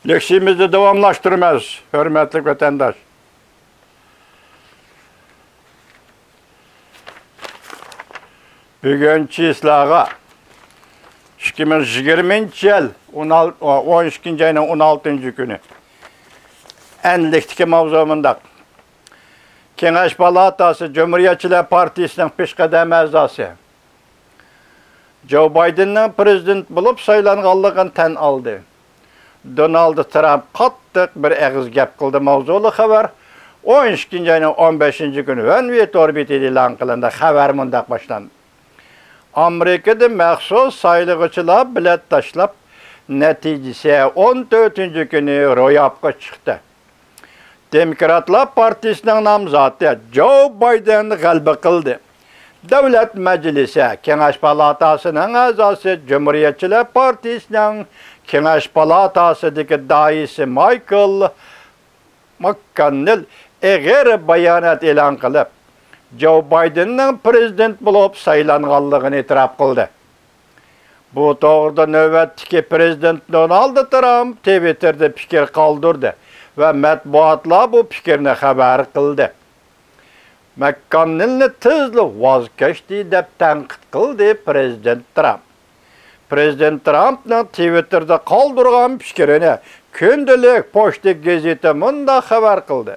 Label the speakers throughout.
Speaker 1: Leksimizni davamlaştırmaz, hürmetli vatandaş. Bugünkü islaha 2020 yıl 12. ayının 16. günü enlikteki mavzumunda Kengaş Palatası Cumhuriyetçiler Partisi'nin peshqadam a'zosi Joe Biden'ın prezident bulup saylanganligini tan aldı. Donald Trump qattiq bir ağız gap qildi mavzuli xabar 12. ayının 15. günü Vanvet orbiti e'lon qilindi. Xabar mundaq boshlandı. Amerika'da maxsus saylıqchilar bilet tashlab, natijasi 14. günü ro'yobga chiqdi. Demokratlar Partisining nomzodi Joe Biden g'alaba qildi. Davlat Majlisi Kengash Palatasining a'zosi Cumhuriyetçiler Partisining Kengash Palatasidagi daisi Michael McConnell eg'ir bayonot e'lon qilib, Joe Biden'ning prezident bo'lib saylanganligini e'tirof qildi. Bu to'g'rida navbatdagi prezident Donald Trump Twitter'da fikr qoldirdi va matbuotlar bu fikrni xabar qildi. McConnellni tezli voz kechdi deb tanqid qildi prezident Trump. Prezident Trumpning Twitter'da qoldirgan fikrini Kundalik Pochta gazeti munda xabar qildi.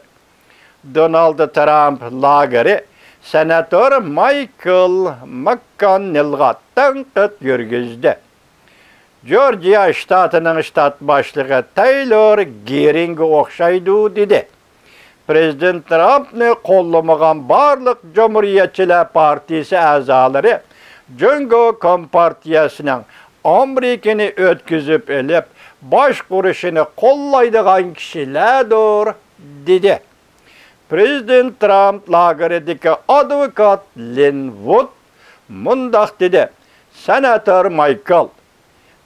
Speaker 1: Donald Trump lageri senator Michael McConnellga tanqid yurgizdi. Georgia shtatining shtat boshlig'i Taylor Geringa o'xshaydi dedi. Prezident Trumpni qo'llamagan barliq Cumhuriyetçiler Partisi a'zolari Jungo Kompartiyasining Amerikani o'tkazib elib boshqurishini qo'llaydigan kishilardir dedi. Prezident Trump lageridagi advokat Linwood mundaq dedi. Senator Michael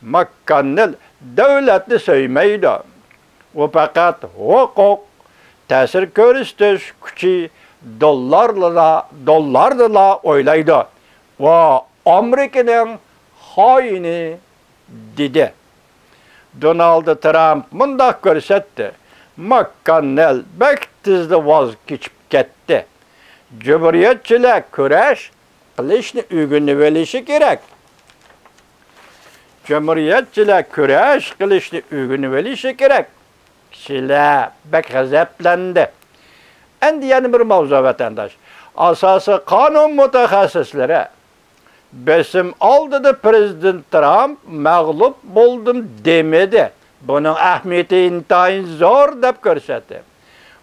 Speaker 1: McConnell davlatni sevmaydi. U faqat huquq, ta'sir ko'rsatish kuchi, dollarla o'ylaydi. Va Amerikaning xoini dedi. Donald Trump mundaq ko'rsatdi. McConnell tezda voz kechib ketdi. Cumhuriyetçiler kurash qilishni o'rganib olishi kerak. Cumhuriyetçiler kurash qilishni o'rganib olishi kerak. Kishilar bak g'azablandi. Endi yana bir mavzu vatandaş. Asosiy qonun mutaxassislari besim oldida prezident Trump mag'lub bo'ldim demedi. Buning ahamiyati intayin zo'r deb ko'rsatdi.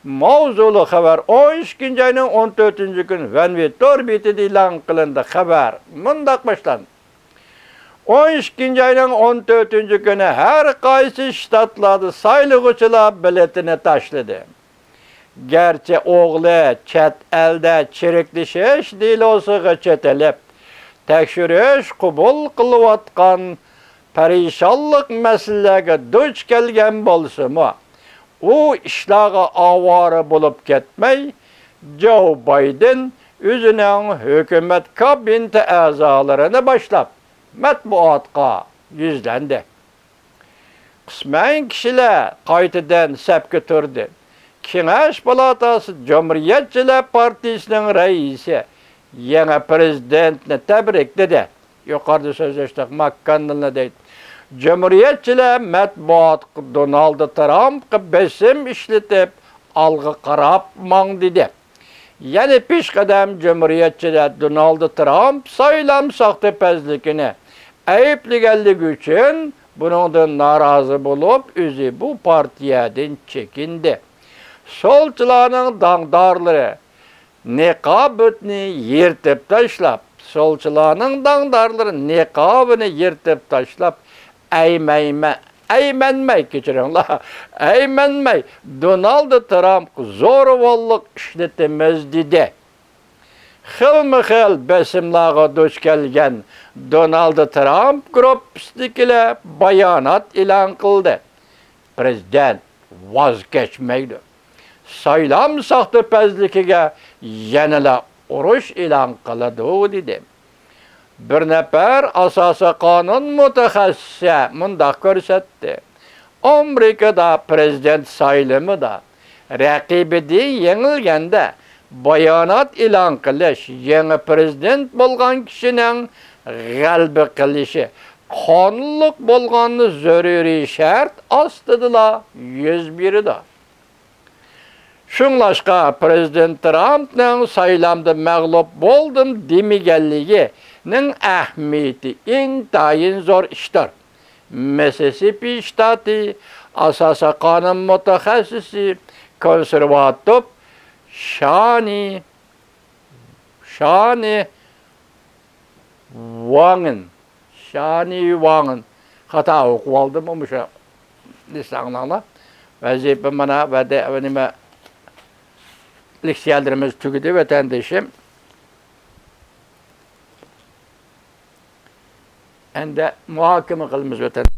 Speaker 1: Mavzuli xabar 12. ayning 14. günü Vanvet orbitida e'lon qilindi. Xabar mundaq boshlandi. 12. ayning 14. günü har qaysi shtatlarda saylovchilar biletini tashladi. Gerçi o'g'li chet elda chiriklashish delosiga chetilib, tekshirish qabul qilayotgan parishonlik masalaga duch kelgan bo'lsa-mu, u ishlarga ovora bo'lib ketmay, Joe Biden o'zining hukumat kabineti a'zolarini boshlab matbuotga yuzlandi. Qisman kishilar qaytadan safga turdi. Kengash Palatasi Cumhuriyetçiler Partisining raisi yangi prezidentni tabrikladi. Yuqorida so'zlashdik McConnellni deydi. Cumhuriyetçiler matbuot Donald Trumpga besim ishlatib alg'a qarab mang dedi. Yani peshqadam Cumhuriyetçiler Donald Trump saylam soxtapazligini ayblaganligi uchun buningdan norozi bo'lib, o'zi bu partiyadan chekindi. Solchilarning dangdorlari niqobini yirtib tashlab, niqobini yirtib tashlab, aymanmay kechiringlar, aymanmay Donald Trump zo'ravonlik ishlatamiz dedi. Xilma-xil besimlarga duch kelgan Donald Trump gruppasidagilar bayonot e'lon qildi. Prezident voz kechmaydi. Saylam soxtapazligiga yanala urush e'lon qiladi dedi. Bir nafar asosiy qonun mutaxassisi mundaq ko'rsatdi. Amerika'da prezident sayılımı da rəqibidi yengilgende bayanat ilan qilish, yeni prezident bolgan kişinin g'albi qilishi qonunluq bolganını zöruri şart astıdıla 101'de. Şunlaşqa prezident Trump'ның saylamda məğlub boldum demigenliğinin ahmiyeti intayın zor iştir. Mississippi ştatı asasa kanun mütehassisi konservatif Shani Wang'ın hata okup aldım ama şu lisanlarla vazifem bana ve de önüme leksiyalarımız tüküdü vatandaşım. Ende muhakeme kılımız vatandaşım.